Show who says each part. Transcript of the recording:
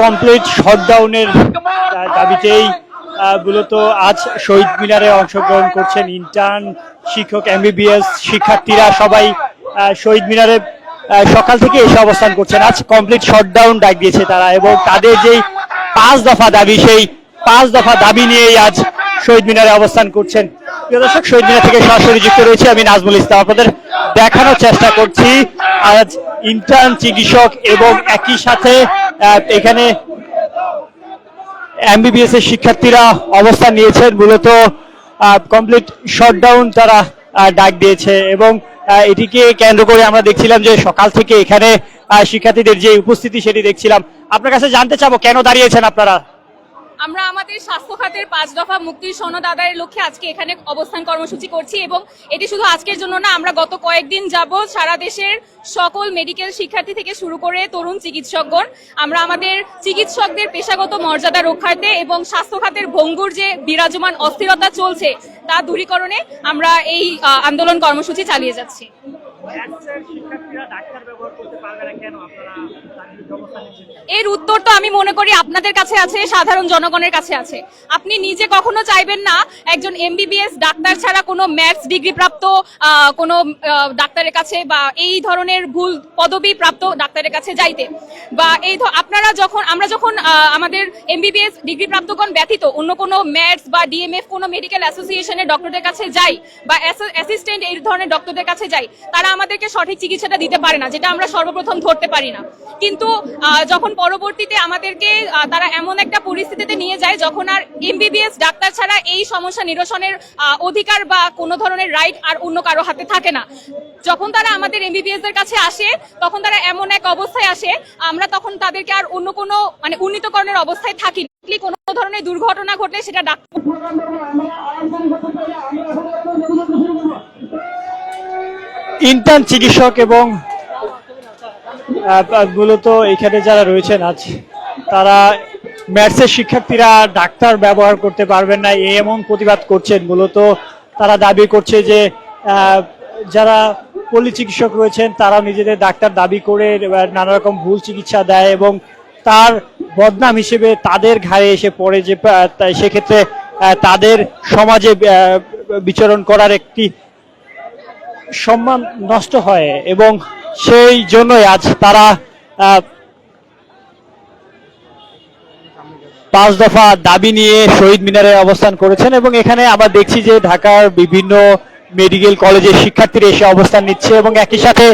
Speaker 1: Complete শটডাউনের দাবিতেই মূলত আজ শহীদ মিনারে অংশগ্রহণ করছেন ইন্টার্ন শিক্ষক, এমবিবিএস শিক্ষার্থীরা সবাই শহীদ মিনারে সকাল থেকে এসে অবস্থান করছেন। আজ কমপ্লিট শটডাউন ডাক দিয়েছে তারা, এবং তাদের যেই 5 দফা দাবি, সেই 5 দফা দাবি নিয়েই আজ শহীদ মিনারে অবস্থান করছেন। প্রিয় দর্শক, শহীদ মিনার থেকে সরাসরি যুক্ত রয়েছে আমি নাজমুল ইসলাম। আপনাদের দেখানোর চেষ্টা করছি আজ ইন্টার্ন চিকিৎসক এবং একই সাথে এখানে এমবিবিএস এর শিক্ষার্থীরা অবস্থান নিয়েছেন। মূলত কমপ্লিট শটডাউন তারা ডাক দিয়েছে, এবং এটিকে কেন্দ্র করে আমরা দেখছিলাম যে সকাল থেকে এখানে শিক্ষার্থীদের যে উপস্থিতি সেটি দেখছিলাম। আপনার কাছে জানতে চাবো কেন দাঁড়িয়েছেন আপনারা?
Speaker 2: আমরা আমাদের স্বাস্থ্য খাতের 5 দফা মুক্তির সনদ আদায়ের লক্ষ্যে আজকে এখানে অবস্থান কর্মসূচি করছি, এবং এটি শুধু আজকের জন্য না, আমরা গত কয়েকদিন যাবত সারা দেশের সকল মেডিকেল শিক্ষার্থী থেকে শুরু করে তরুণ চিকিৎসকগণ আমরা আমাদের চিকিৎসকদের পেশাগত মর্যাদা রক্ষার্থে এবং স্বাস্থ্য খাতের ভঙ্গুর যে বিরাজমান অস্থিরতা চলছে তা দূরীকরণে আমরা এই আন্দোলন কর্মসূচি চালিয়ে যাচ্ছি। এর উত্তর তো আমি মনে করি আপনাদের কাছে আছে, সাধারণ জনগণের কাছে আছে। আপনি নিজে কখনো চাইবেন না একজন এমবিবিএস ডাক্তার ছাড়া কোনো ম্যাথস ডিগ্রি প্রাপ্ত কোনো ডাক্তারের কাছে বা এই ধরনের ভুল পদবি প্রাপ্ত ডাক্তারের কাছে যাইতে, বা আমরা যখন আমাদের এমবিবিএস ডিগ্রি প্রাপ্তগণ ব্যতীত অন্য কোনো ম্যাথস বা ডিএমএফ কোনো মেডিকেল অ্যাসোসিয়েশনের ডক্টরদের কাছে যাই বা অ্যাসিস্ট্যান্ট এই ধরনের ডক্টরদের কাছে যাই, তারা আমাদেরকে সঠিক চিকিৎসাটা দিতে পারে না, যেটা আমরা সর্বপ্রথম ধরতে পারি না। কিন্তু যখন পরবর্তীতে আমাদেরকে তারা এমন একটা পরিস্থিতিতে নিয়ে যায় যখন আর এমবিবিএস ডাক্তার ছাড়া এই সমস্যা নিরসনের অধিকার বা কোনো ধরনের রাইট আর অন্য কারো হাতে থাকে না, যখন তারা আমাদের এমবিবিএস এর কাছে আসে তখন তারা এমন এক অবস্থায় আসে আমরা তখন তাদেরকে আর অন্য কোনো উন্নীতকরণের অবস্থায় থাকি। কোনো ধরনের দুর্ঘটনা ঘটলে সেটা ডাক্তার
Speaker 1: ইন্টার্ন চিকিৎসক এবং মূলত এখানে যারা রয়েছেন আজ তারা ম্যাথসের শিক্ষার্থীরা ডাক্তার ব্যবহার করতে পারবেন না এমন প্রতিবাদ করছেন। মূলত তারা দাবি করছে যে যারা পল্লী চিকিৎসক রয়েছেন তারাও নিজেদের ডাক্তার দাবি করে নানা রকম ভুল চিকিৎসা দেয়, এবং তার বদনাম হিসেবে তাদের ঘাড়ে এসে পড়ে, যে সেক্ষেত্রে তাদের সমাজে বিচরণ করার একটি সম্মান নষ্ট হয়, এবং সেই জন্যই আজ তারা 5 দফা দাবি নিয়ে শহীদ মিনারে অবস্থান করেছেন। এবং এখানে আমরা দেখছি যে ঢাকার বিভিন্ন মেডিকেল কলেজের শিক্ষার্থীরা এসে অবস্থান নিচ্ছে, এবং একই সাথে